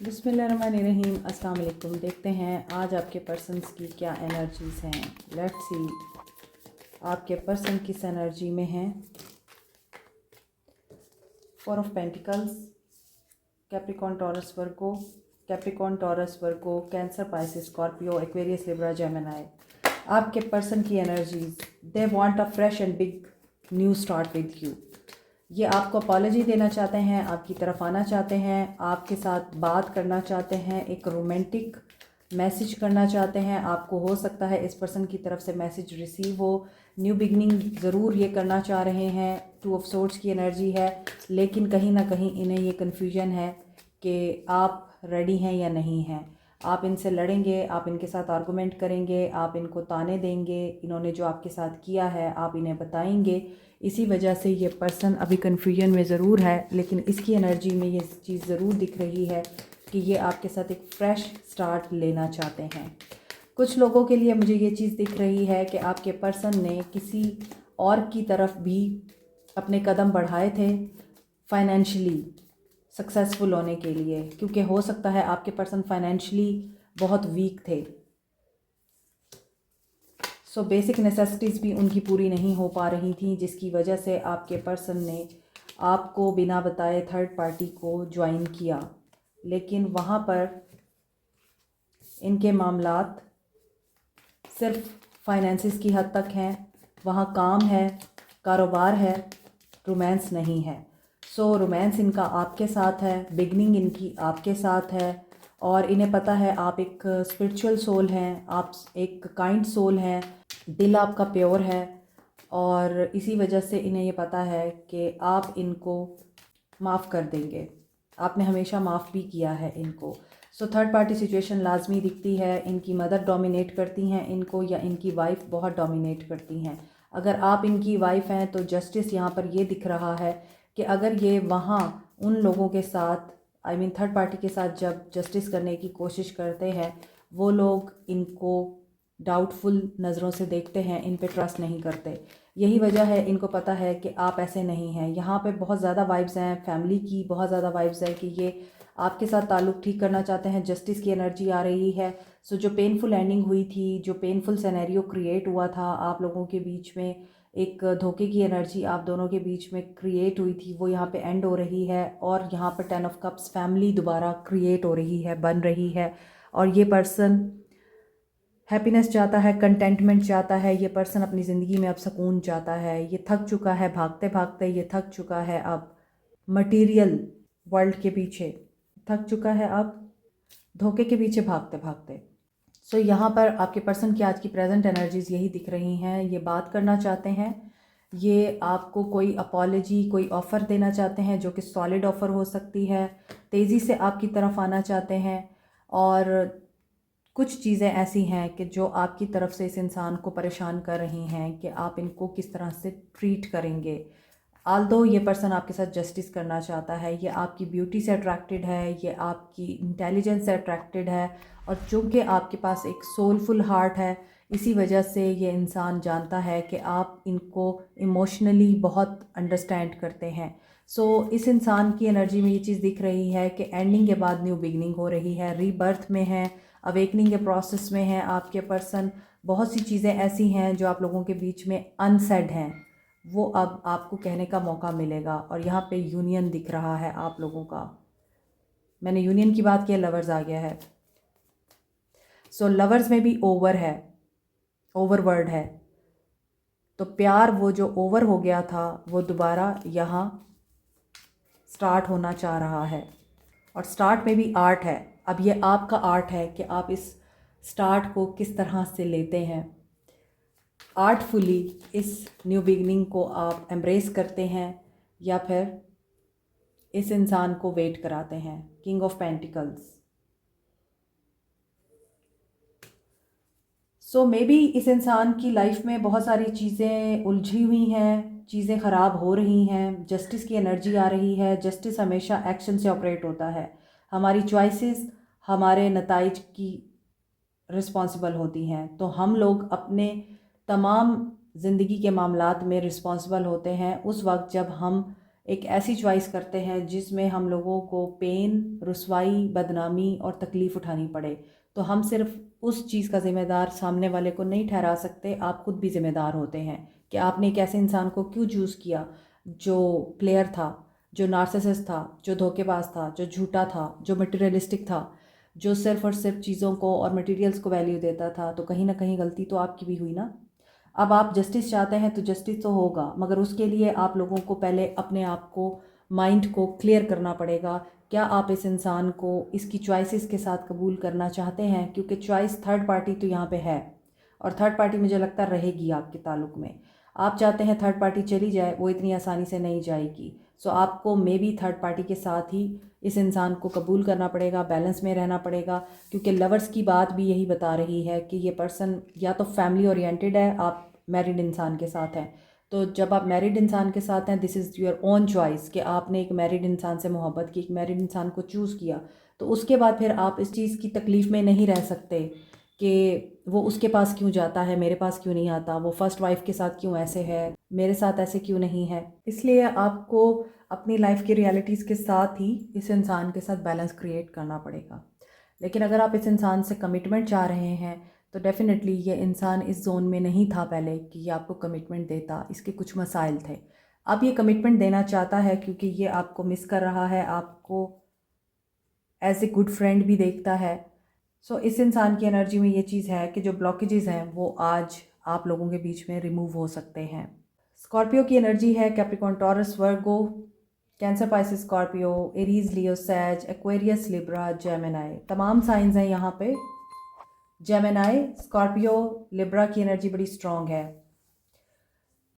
बिस्मिल्लाहिर्रहमानिर्रहीम। अस्सलाम वालेकुम। देखते हैं आज आपके पर्सन्स की क्या एनर्जीज़ हैं। लेट्स सी आपके पर्सन किस एनर्जी में हैं। 4 of pentacles, Capricorn Taurus Virgo, cancer Pisces Scorpio Aquarius Libra Gemini. आपके पर्सन की energies, they want a fresh and big new start with you. ये आपको अपॉलॉजी देना चाहते हैं, आपकी तरफ आना चाहते हैं, आपके साथ बात करना चाहते हैं, एक रोमांटिक मैसेज करना चाहते हैं। आपको हो सकता है इस पर्सन की तरफ से मैसेज रिसीव हो। न्यू बिगनिंग ज़रूर ये करना चाह रहे हैं। 2 ऑफ सोर्ड्स की एनर्जी है, लेकिन कहीं ना कहीं इन्हें ये कन्फ्यूजन है कि आप रेडी हैं या नहीं हैं। आप इनसे लड़ेंगे, आप इनके साथ आर्गूमेंट करेंगे, आप इनको ताने देंगे, इन्होंने जो आपके साथ किया है आप इन्हें बताएंगे। इसी वजह से ये पर्सन अभी कन्फ्यूजन में ज़रूर है, लेकिन इसकी एनर्जी में ये चीज़ ज़रूर दिख रही है कि ये आपके साथ एक फ़्रेश स्टार्ट लेना चाहते हैं। कुछ लोगों के लिए मुझे ये चीज़ दिख रही है कि आपके पर्सन ने किसी और की तरफ भी अपने कदम बढ़ाए थे फाइनेंशियली सक्सेसफुल होने के लिए, क्योंकि हो सकता है आपके पर्सन फाइनेंशियली बहुत वीक थे। सो बेसिक नेसेसिटीज़ भी उनकी पूरी नहीं हो पा रही थी, जिसकी वजह से आपके पर्सन ने आपको बिना बताए थर्ड पार्टी को ज्वाइन किया। लेकिन वहाँ पर इनके मामलात सिर्फ फाइनेंसिस की हद तक हैं। वहाँ काम है, कारोबार है, रोमांस नहीं है। सो रोमांस इनका आपके साथ है, बिगनिंग इनकी आपके साथ है, और इन्हें पता है आप एक स्पिरिचुअल सोल हैं, आप एक काइंड सोल हैं, दिल आपका प्योर है, और इसी वजह से इन्हें ये पता है कि आप इनको माफ़ कर देंगे। आपने हमेशा माफ़ भी किया है इनको। सो थर्ड पार्टी सिचुएशन लाजमी दिखती है। इनकी मदर डोमिनेट करती हैं इनको, या इनकी वाइफ बहुत डोमिनेट करती हैं। अगर आप इनकी वाइफ हैं तो जस्टिस यहाँ पर ये दिख रहा है कि अगर ये वहाँ उन लोगों के साथ थर्ड पार्टी के साथ जब जस्टिस करने की कोशिश करते हैं, वो लोग इनको डाउटफुल नज़रों से देखते हैं, इन पे ट्रस्ट नहीं करते। यही वजह है, इनको पता है कि आप ऐसे नहीं हैं। यहाँ पे बहुत ज़्यादा वाइब्स हैं फैमिली की, बहुत ज़्यादा वाइब्स है कि ये आपके साथ ताल्लुक़ ठीक करना चाहते हैं। जस्टिस की एनर्जी आ रही है। सो जो पेनफुल एंडिंग हुई थी, जो पेनफुल सिनेरियो क्रिएट हुआ था आप लोगों के बीच में, एक धोखे की एनर्जी आप दोनों के बीच में क्रिएट हुई थी, वो यहाँ पे एंड हो रही है। और यहाँ पर 10 ऑफ कप्स फैमिली दोबारा क्रिएट हो रही है, बन रही है। और ये पर्सन हैप्पीनेस चाहता है, कंटेंटमेंट चाहता है। ये पर्सन अपनी ज़िंदगी में अब सुकून चाहता है। ये थक चुका है भागते भागते, ये थक चुका है अब मटेरियल वर्ल्ड के पीछे, थक चुका है अब धोखे के पीछे भागते भागते। सो यहाँ पर आपके पर्सन की आज की प्रेजेंट एनर्जीज़ यही दिख रही हैं। ये बात करना चाहते हैं, ये आपको कोई अपॉलॉजी, कोई ऑफ़र देना चाहते हैं, जो कि सॉलिड ऑफ़र हो सकती है। तेज़ी से आपकी तरफ आना चाहते हैं, और कुछ चीज़ें ऐसी हैं कि जो आपकी तरफ से इस इंसान को परेशान कर रही हैं कि आप इनको किस तरह से ट्रीट करेंगे। आल्दो ये पर्सन आपके साथ जस्टिस करना चाहता है, ये आपकी ब्यूटी से अट्रैक्टेड है, ये आपकी इंटेलिजेंस से अट्रैक्टेड है, और चूँकि आपके पास एक सोलफुल हार्ट है, इसी वजह से ये इंसान जानता है कि आप इनको इमोशनली बहुत अंडरस्टैंड करते हैं। सो इस इंसान की एनर्जी में ये चीज़ दिख रही है कि एंडिंग के बाद न्यू बिगनिंग हो रही है, रीबर्थ में है, अवेकनिंग के प्रोसेस में है आपके पर्सन। बहुत सी चीज़ें ऐसी हैं जो आप लोगों के बीच में अनसेड हैं, वो अब आपको कहने का मौका मिलेगा। और यहाँ पे यूनियन दिख रहा है आप लोगों का। मैंने यूनियन की बात की, लवर्स आ गया है। सो लवर्स में भी ओवर है, ओवर वर्ड है। तो प्यार वो जो ओवर हो गया था वो दोबारा यहाँ स्टार्ट होना चाह रहा है, और स्टार्ट में भी आर्ट है। अब ये आपका आर्ट है कि आप इस स्टार्ट को किस तरह से लेते हैं। आर्टफुली इस न्यू बिगनिंग को आप एम्ब्रेस करते हैं, या फिर इस इंसान को वेट कराते हैं। King of pentacles. So may be इस इंसान की लाइफ में बहुत सारी चीज़ें उलझी हुई हैं, चीज़ें ख़राब हो रही हैं। जस्टिस की एनर्जी आ रही है। जस्टिस हमेशा एक्शन से ऑपरेट होता है। हमारी चॉइसेस हमारे नताइज की रिस्पॉन्सिबल होती हैं। तो हम लोग अपने तमाम ज़िंदगी के मामलात में रिस्पॉन्सिबल होते हैं उस वक्त जब हम एक ऐसी चॉइस करते हैं जिसमें हम लोगों को पेन, रुसवाई, बदनामी और तकलीफ़ उठानी पड़े। तो हम सिर्फ उस चीज़ का ज़िम्मेदार सामने वाले को नहीं ठहरा सकते, आप खुद भी ज़िम्मेदार होते हैं कि आपने एक ऐसे इंसान को क्यों चूज़ किया जो प्लेयर था, जो नार्सिसिस्ट था, जो धोखेबाज था, जो झूठा था, जो मटेरियलिस्टिक था, जो सिर्फ़ और सिर्फ चीज़ों को और मटेरियल्स को वैल्यू देता था। तो कहीं ना कहीं गलती तो आपकी भी हुई ना। अब आप जस्टिस चाहते हैं तो जस्टिस तो होगा, मगर उसके लिए आप लोगों को पहले अपने आप को, माइंड को क्लियर करना पड़ेगा। क्या आप इस इंसान को इसकी चॉइसेस के साथ कबूल करना चाहते हैं? क्योंकि चॉइस थर्ड पार्टी तो यहाँ पे है, और थर्ड पार्टी मुझे लगता रहेगी आपके ताल्लुक में। आप चाहते हैं थर्ड पार्टी चली जाए, वो इतनी आसानी से नहीं जाएगी। सो आपको मे बी थर्ड पार्टी के साथ ही इस इंसान को कबूल करना पड़ेगा, बैलेंस में रहना पड़ेगा। क्योंकि लवर्स की बात भी यही बता रही है कि ये पर्सन या तो फैमिली ओरिएंटेड है, आप मैरिड इंसान के साथ हैं। तो जब आप मैरिड इंसान के साथ हैं, this is your own choice कि आपने एक मैरिड इंसान से मोहब्बत की, एक मैरिड इंसान को चूज़ किया। तो उसके बाद फिर आप इस चीज़ की तकलीफ़ में नहीं रह सकते कि वो उसके पास क्यों जाता है, मेरे पास क्यों नहीं आता, वो फर्स्ट वाइफ के साथ क्यों ऐसे है, मेरे साथ ऐसे क्यों नहीं है। इसलिए आपको अपनी लाइफ की रियलिटीज़ के साथ ही इस इंसान के साथ बैलेंस क्रिएट करना पड़ेगा। लेकिन अगर आप इस इंसान से कमिटमेंट चाह रहे हैं तो डेफ़िनेटली ये इंसान इस जोन में नहीं था पहले कि ये आपको कमिटमेंट देता, इसके कुछ मसाइल थे। अब ये कमिटमेंट देना चाहता है क्योंकि ये आपको मिस कर रहा है, आपको एज ए गुड फ्रेंड भी देखता है। सो इस इंसान की एनर्जी में ये चीज़ है कि जो ब्लॉकेजेस हैं वो आज आप लोगों के बीच में रिमूव हो सकते हैं। स्कॉर्पियो की एनर्जी है कैप्रिकॉर्न, टॉरस, वर्गो, कैंसर, पाइसिस, स्कॉर्पियो, एरीज, लियो, सैज, एक्वेरियस, लिब्रा, जेमिनाई। तमाम साइंस हैं यहाँ पे। जेमिनाई, स्कॉर्पियो, लिब्रा की एनर्जी बड़ी स्ट्रॉन्ग है।